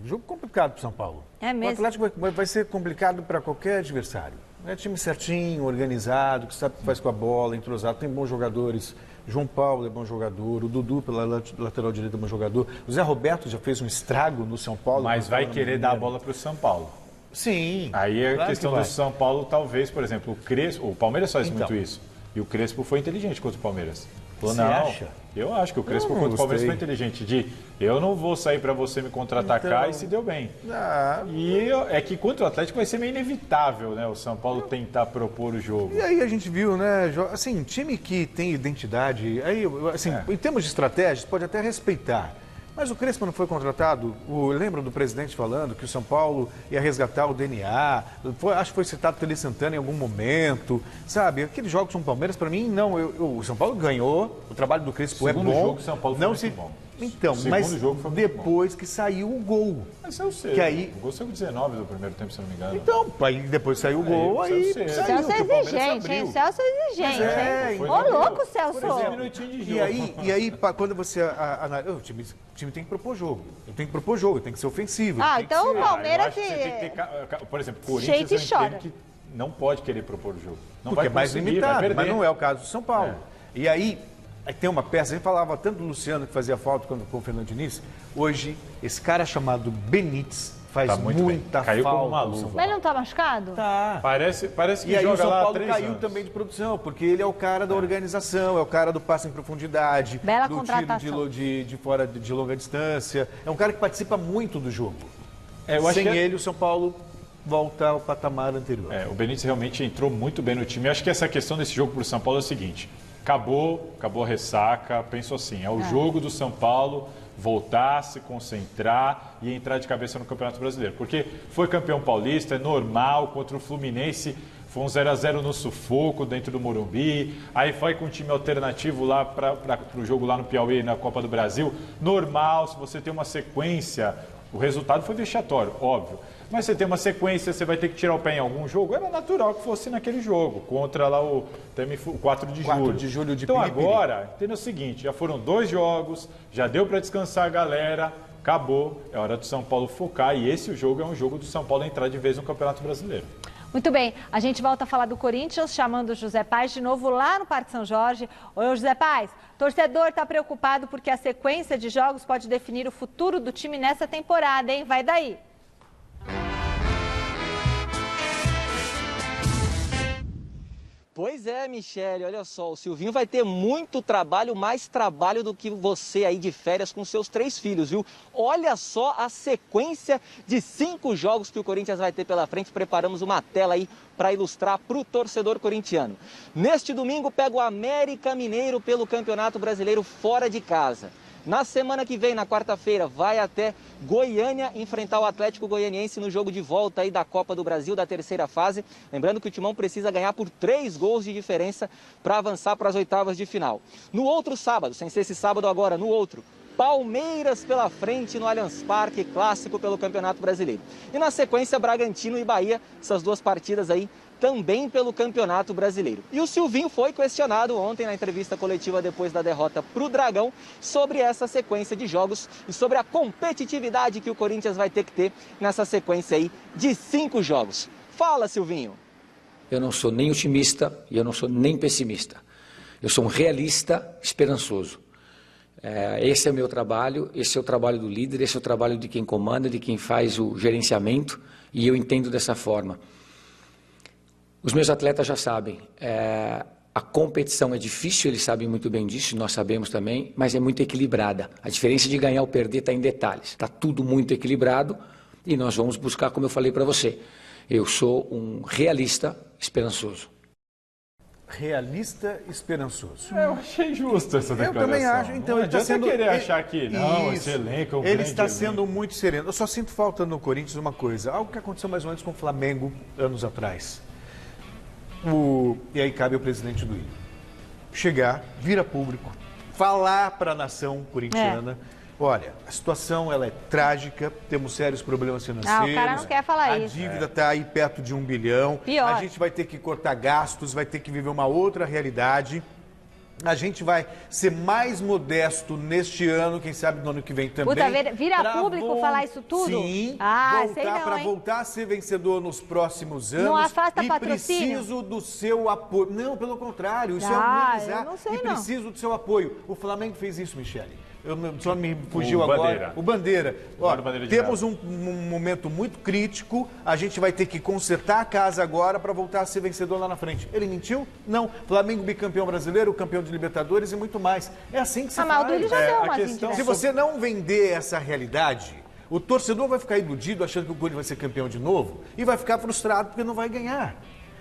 Jogo complicado para o São Paulo. É mesmo? O Atlético vai ser complicado para qualquer adversário. É time certinho, organizado, que sabe o que faz com a bola, entrosado, tem bons jogadores. João Paulo é bom jogador, o Dudu pela lateral direita é bom jogador. O Zé Roberto já fez um estrago no São Paulo. Mas vai querer dar a bola para o São Paulo. Sim. Aí a claro questão do São Paulo, talvez, por exemplo, o Crespo, o Palmeiras faz muito isso. E o Crespo foi inteligente contra o Palmeiras. Falou, você acha? Eu acho que o Crespo contra o Palmeiras foi inteligente. Eu não vou sair para você me contra-atacar e se deu bem. E é que contra o Atlético vai ser meio inevitável, né? O São Paulo tentar propor o jogo. E aí a gente viu, né? Assim, time que tem identidade, aí, assim, em termos de estratégias, pode até respeitar. Mas o Crespo não foi contratado? Lembra do presidente falando que o São Paulo ia resgatar o DNA? Acho que foi citado Tele Santana em algum momento. Sabe, aqueles jogos com o Palmeiras, para mim, não. O São Paulo ganhou, o trabalho do Crespo é bom. O segundo jogo, o São Paulo foi muito bom. Então, mas depois que saiu o gol. Mas saiu cedo. Que aí... O gol saiu 19 do primeiro tempo, se não me engano. Então, aí depois saiu o gol, aí saiu. Celso é exigente, hein? Celso é exigente, hein? Ô, louco, Celso! E aí, quando você... O time tem que propor jogo. Tem que propor jogo, tem que ser ofensivo. Então o Palmeiras... Por exemplo, o Corinthians que não pode querer propor o jogo. Não porque é mais limitado, mas não é o caso do São Paulo. E aí tem uma peça, a gente falava tanto do Luciano que fazia falta quando com o Fernando Diniz. Hoje, esse cara chamado Benítez faz muita falta. Caiu como uma luva. Mas ele não tá machucado? Tá. Parece que e aí joga o São lá Paulo 3 caiu anos. também de produção, porque ele é o cara da organização, é o cara do passe em profundidade, Bela do contratação. tiro de fora de longa distância. É um cara que participa muito do jogo. Sem ele, o São Paulo volta ao patamar anterior. O Benítez realmente entrou muito bem no time. Eu acho que essa questão desse jogo para o São Paulo é o seguinte: acabou a ressaca. Penso assim, é o jogo do São Paulo voltar, se concentrar e entrar de cabeça no Campeonato Brasileiro. Porque foi campeão paulista, é normal, contra o Fluminense foi um 0-0 no sufoco dentro do Morumbi, aí foi com um time alternativo lá para o jogo lá no Piauí, na Copa do Brasil. Normal, se você tem uma sequência, o resultado foi vexatório, óbvio. Mas você tem uma sequência, você vai ter que tirar o pé em algum jogo, era natural que fosse naquele jogo, contra lá o 4 de julho. 4 de julho de Então Piripiri. agora, entenda o seguinte, já foram 2 jogos, já deu para descansar a galera, acabou, é hora do São Paulo focar e esse jogo é um jogo do São Paulo entrar de vez no Campeonato Brasileiro. Muito bem, a gente volta a falar do Corinthians, chamando o José Paes de novo lá no Parque São Jorge. Oi, José Paes, torcedor está preocupado porque a sequência de jogos pode definir o futuro do time nessa temporada, hein? Vai daí. Pois é, Michele, olha só, o Silvinho vai ter muito trabalho, mais trabalho do que você aí de férias com seus 3 filhos, viu? Olha só a sequência de 5 jogos que o Corinthians vai ter pela frente, preparamos uma tela aí para ilustrar para o torcedor corintiano. Neste domingo pega o América Mineiro pelo Campeonato Brasileiro fora de casa. Na semana que vem, na quarta-feira, vai até Goiânia enfrentar o Atlético Goianiense no jogo de volta aí da Copa do Brasil, da terceira fase. Lembrando que o Timão precisa ganhar por 3 gols de diferença para avançar para as oitavas de final. No outro sábado, sem ser esse sábado agora, no outro, Palmeiras pela frente no Allianz Parque, clássico pelo Campeonato Brasileiro. E na sequência, Bragantino e Bahia, essas 2 partidas aí também pelo Campeonato Brasileiro. E o Silvinho foi questionado ontem na entrevista coletiva depois da derrota para o Dragão sobre essa sequência de jogos e sobre a competitividade que o Corinthians vai ter que ter nessa sequência aí de 5 jogos. Fala, Silvinho. Eu não sou nem otimista e eu não sou nem pessimista. Eu sou um realista esperançoso. Esse é o meu trabalho, esse é o trabalho do líder, esse é o trabalho de quem comanda, de quem faz o gerenciamento e eu entendo dessa forma. Os meus atletas já sabem, a competição é difícil, eles sabem muito bem disso, nós sabemos também, mas é muito equilibrada. A diferença de ganhar ou perder está em detalhes. Está tudo muito equilibrado e nós vamos buscar, como eu falei para você. Eu sou um realista esperançoso. Realista esperançoso. Eu achei justo essa declaração. Eu também acho. Então, não adianta querer achar que não, esse elenco é um ele grande está elenco. sendo muito sereno. Eu só sinto falta no Corinthians uma coisa, algo que aconteceu mais ou menos com o Flamengo anos atrás. E aí cabe ao presidente do I chegar, vir a público, falar para a nação corintiana, olha, a situação ela é trágica, temos sérios problemas financeiros. O cara não quer falar isso. A dívida está aí perto de 1 bilhão. Pior. A gente vai ter que cortar gastos, vai ter que viver uma outra realidade. A gente vai ser mais modesto neste ano, quem sabe no ano que vem também. Puta, vira público falar isso tudo? Sim, sei não, para hein? voltar a ser vencedor nos próximos anos. Não afasta e patrocínio? Preciso do seu apoio. Não, pelo contrário, isso é eu não sei, e não. preciso do seu apoio. O Flamengo fez isso, Michele. Só me fugiu O agora. Bandeira. O Bandeira. Ó, Bandeira de temos Melo. um momento muito crítico. A gente vai ter que consertar a casa agora para voltar a ser vencedor lá na frente. Ele mentiu? Não. Flamengo bicampeão brasileiro, campeão de Libertadores e muito mais. É assim que se Mas o faz. Duílio já deu umas questão- indiretas. Se você não vender essa realidade, o torcedor vai ficar iludido achando que o Corinthians vai ser campeão de novo e vai ficar frustrado porque não vai ganhar.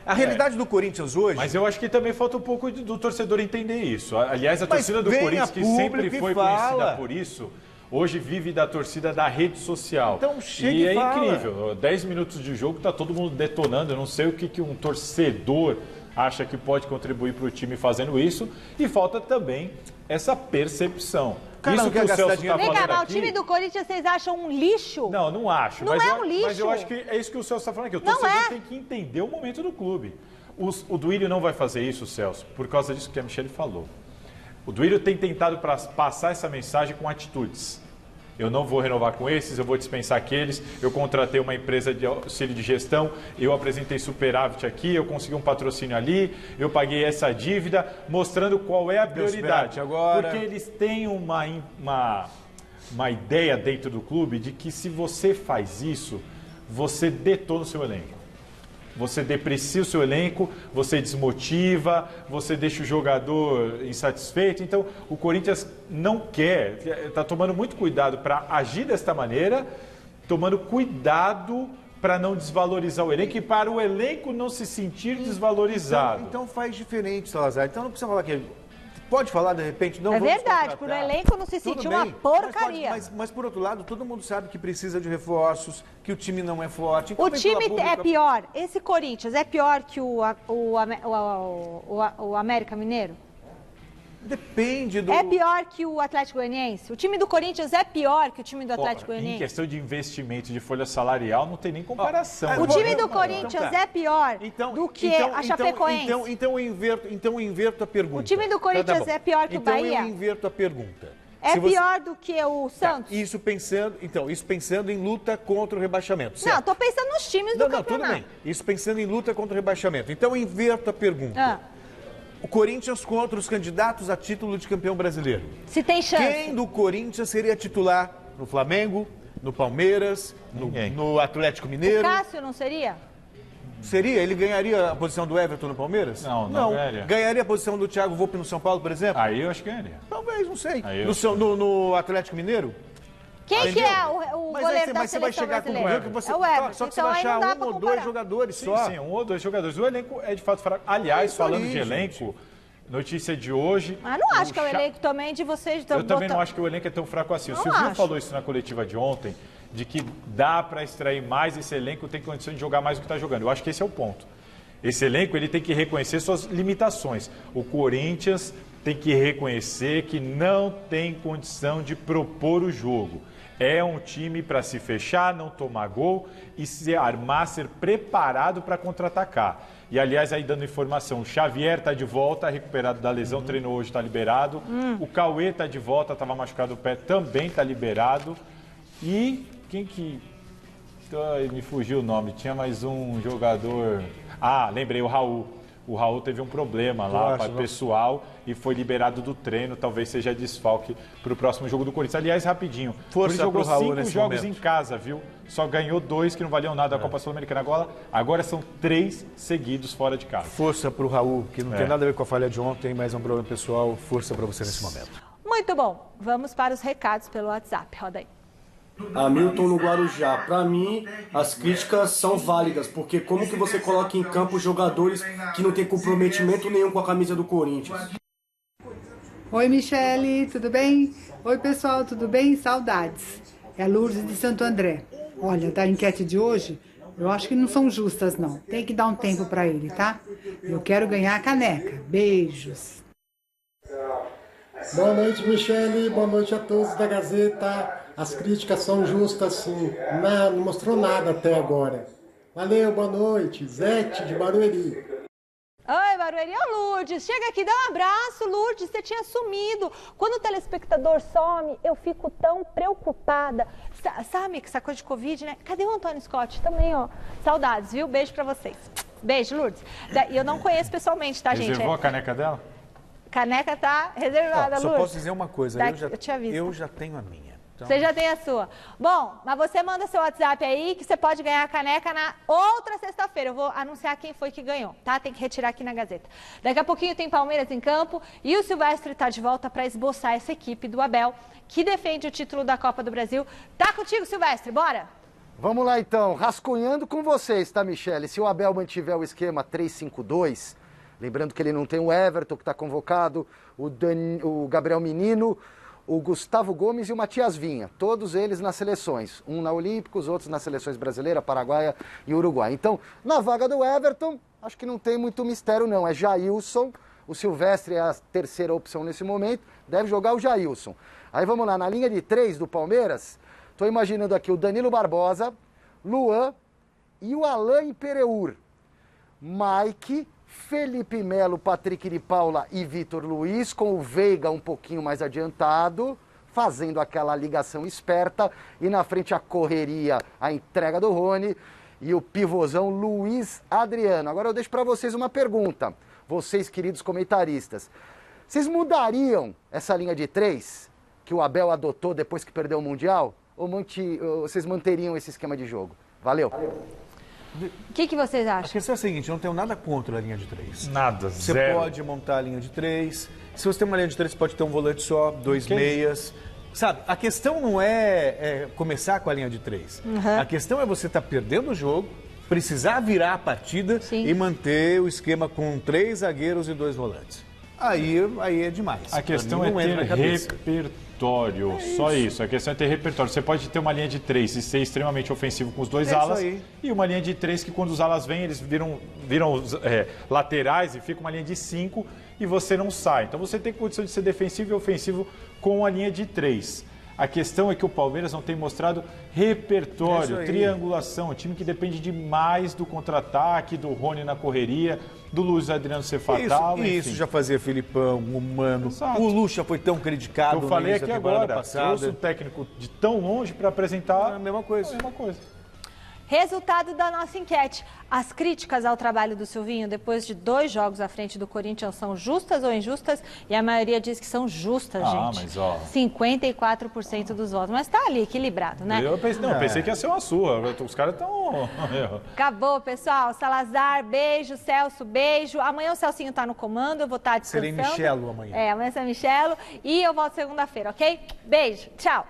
A realidade do Corinthians hoje... Mas eu acho que também falta um pouco do torcedor entender isso. Aliás, a Mas torcida do venha Corinthians, que público sempre e foi fala. conhecida por isso, hoje vive da torcida da rede social. Então chega e e é fala. incrível. 10 minutos de jogo, tá todo mundo detonando. Eu não sei o que um torcedor acha que pode contribuir para o time fazendo isso. E falta também essa percepção. Cara, isso não que quer o gastar Celso dinheiro. está Vem cá, falando mas o aqui... time do Corinthians vocês acham um lixo? Não acho. Não mas é um lixo. Mas eu acho que é isso que o Celso está falando aqui. O Não torcedor é. tem que entender o momento do clube. O Duílio não vai fazer isso, Celso, por causa disso que a Michele falou. O Duílio tem tentado passar essa mensagem com atitudes. Eu não vou renovar com esses, eu vou dispensar aqueles. Eu contratei uma empresa de auxílio de gestão, eu apresentei superávit aqui, eu consegui um patrocínio ali, eu paguei essa dívida, mostrando qual é a prioridade. agora. Porque eles têm uma ideia dentro do clube de que se você faz isso, você detona o seu elenco. Você deprecia o seu elenco, você desmotiva, você deixa o jogador insatisfeito. Então, o Corinthians não quer, está tomando muito cuidado para agir desta maneira, tomando cuidado para não desvalorizar o elenco e para o elenco não se sentir desvalorizado. Então faz diferente, Salazar. Então não precisa falar que... Pode falar, de repente, não É vamos verdade, contratar. pro elenco não se Tudo sentir uma bem, porcaria. Mas por outro lado, todo mundo sabe que precisa de reforços, que o time não é forte. Então O vem time pela é pública. pior. Esse Corinthians é pior que o América Mineiro? Depende do... É pior que o Atlético Goianiense? O time do Corinthians é pior que o time do Atlético Em Goianiense? questão de investimento de folha salarial, não tem nem comparação. O time do Corinthians Então tá. é pior do que a Chapecoense? Então eu inverto a pergunta. O time do Corinthians é pior que o Bahia? Então eu inverto a pergunta. É Se você- pior do que o Santos? Isso pensando em luta contra o rebaixamento. Não, certo? tô pensando nos times do Não, tudo campeonato. bem. Isso pensando em luta contra o rebaixamento. Então eu inverto a pergunta. Ah, O Corinthians contra os candidatos a título de campeão brasileiro. se tem chance. Quem do Corinthians seria titular no Flamengo, no Palmeiras, no Atlético O Mineiro? Cássio não seria? Seria? Ele ganharia a posição do Everton no Palmeiras? Não ganharia. Ganharia a posição do Thiago Volpe no São Paulo, por exemplo? Aí eu acho que ganharia. Talvez, não sei. Aí eu- No Atlético Mineiro? Quem que Entendeu? é o Mas goleiro aí da você vai seleção chegar com o brasileira? que você É o Everton. só que você Então vai aí não achar dá um pra ou dois comparar. jogadores Sim, só. sim, um ou dois jogadores. O elenco é de fato fraco. Aliás, Isso falando aí, de elenco, notícia de hoje... Mas não acho que é o Cha- elenco também de vocês. Eu também não acho que o elenco é tão fraco assim. O Não Silvinho acho. falou isso na coletiva de ontem, de que dá para extrair mais esse elenco, tem condição de jogar mais do que está jogando. Eu acho que esse é o ponto. Esse elenco ele tem que reconhecer suas limitações. O Corinthians tem que reconhecer que não tem condição de propor o jogo. É um time para se fechar, não tomar gol e se armar, ser preparado para contra-atacar. E, aliás, aí dando informação, o Xavier está de volta, recuperado da lesão, treinou hoje, está liberado. O Cauê está de volta, estava machucado o pé, também está liberado. E quem que... Ai, me fugiu o nome, tinha mais um jogador... Ah, lembrei, o Raul. O Raul teve um problema lá, pessoal, e foi liberado do treino. Talvez seja desfalque para o próximo jogo do Corinthians. Aliás, rapidinho, Força ele jogou pro Raul 5 nesse jogos momento. em casa, viu? Só ganhou 2 que não valiam nada da Copa Sul-Americana. Agora são 3 seguidos fora de casa. Força pro Raul, que não tem nada a ver com a falha de ontem, mas é um problema pessoal. Força para você nesse momento. Muito bom. Vamos para os recados pelo WhatsApp. Roda aí. Hamilton no Guarujá. Para mim, as críticas são válidas, porque como que você coloca em campo jogadores que não tem comprometimento nenhum com a camisa do Corinthians? Oi, Michele, tudo bem? Oi, pessoal, tudo bem? Saudades. É a Lourdes de Santo André. Olha, da enquete de hoje, eu acho que não são justas, não. Tem que dar um tempo para ele, tá? Eu quero ganhar a caneca. Beijos. Boa noite, Michele. Boa noite a todos da Gazeta. As críticas são justas, sim. Não mostrou nada até agora. Valeu, boa noite. Zete de Barueri. Oi, Barueri, ô Lourdes, chega aqui, dá um abraço, Lourdes, você tinha sumido. Quando o telespectador some, eu fico tão preocupada. Sabe que essa coisa de Covid, né? Cadê o Antônio Scott? Também, ó. Saudades, viu? Beijo pra vocês. Beijo, Lourdes. E eu não conheço pessoalmente, tá, gente? Reservou a caneca dela? Caneca tá reservada, Só Lourdes. posso dizer uma coisa, eu te aviso. Eu já tenho a minha. Então... Você já tem a sua. Bom, mas você manda seu WhatsApp aí que você pode ganhar a caneca na outra sexta-feira. Eu vou anunciar quem foi que ganhou, tá? Tem que retirar aqui na Gazeta. Daqui a pouquinho tem Palmeiras em campo e o Silvestre tá de volta para esboçar essa equipe do Abel, que defende o título da Copa do Brasil. Tá contigo, Silvestre, bora! Vamos lá então, rascunhando com vocês, tá, Michele? Se o Abel mantiver o esquema 3-5-2, lembrando que ele não tem o Everton, que está convocado, o Gabriel Menino, o Gustavo Gomes e o Matias Vinha, todos eles nas seleções, um na Olímpicos, outros nas seleções brasileira, paraguaia e Uruguai. Então, na vaga do Everton, acho que não tem muito mistério não, é Jailson, o Silvestre é a terceira opção nesse momento, deve jogar o Jailson. Aí vamos lá, na linha de 3 do Palmeiras, estou imaginando aqui o Danilo Barbosa, Luan e o Alain Pereur, Mike, Felipe Melo, Patrick de Paula e Vitor Luiz, com o Veiga um pouquinho mais adiantado, fazendo aquela ligação esperta, e na frente a correria, a entrega do Rony e o pivôzão Luiz Adriano. Agora eu deixo para vocês uma pergunta, vocês queridos comentaristas, vocês mudariam essa linha de 3 que o Abel adotou depois que perdeu o Mundial, ou vocês manteriam esse esquema de jogo? Valeu! O que vocês acham? A questão é a seguinte, eu não tenho nada contra a linha de 3. Nada, Você zero. pode montar a linha de 3. Se você tem uma linha de 3, você pode ter um volante só, 2 meias. Sabe, a questão não é começar com a linha de 3. Uhum. A questão é você estar perdendo o jogo, precisar virar a partida e manter o esquema com 3 zagueiros e 2 volantes. Aí é demais. A questão é ter repertório, só isso. A questão é ter repertório. Você pode ter uma linha de 3 e ser extremamente ofensivo com os 2 alas e uma linha de 3 que quando os alas vêm, eles viram laterais e fica uma linha de 5 e você não sai. Então você tem condição de ser defensivo e ofensivo com a linha de 3. A questão é que o Palmeiras não tem mostrado repertório, triangulação, um time que depende demais do contra-ataque, do Rony na correria, do Luiz Adriano ser fatal. Isso já fazia Filipão, o Mano, o Lucha foi tão criticado. Eu falei aqui agora, passada. trouxe um técnico de tão longe para apresentar a mesma coisa. Resultado da nossa enquete. As críticas ao trabalho do Silvinho depois de 2 jogos à frente do Corinthians são justas ou injustas? E a maioria diz que são justas, gente. Mas ó... 54% dos votos. Mas tá ali, equilibrado, né? Eu pensei que ia ser uma sua. Os caras estão... Acabou, pessoal. Salazar, beijo. Celso, beijo. Amanhã o Celcinho tá no comando, eu vou estar descansando. Serei Michelo amanhã. Amanhã serei Michelo. E eu volto segunda-feira, ok? Beijo. Tchau.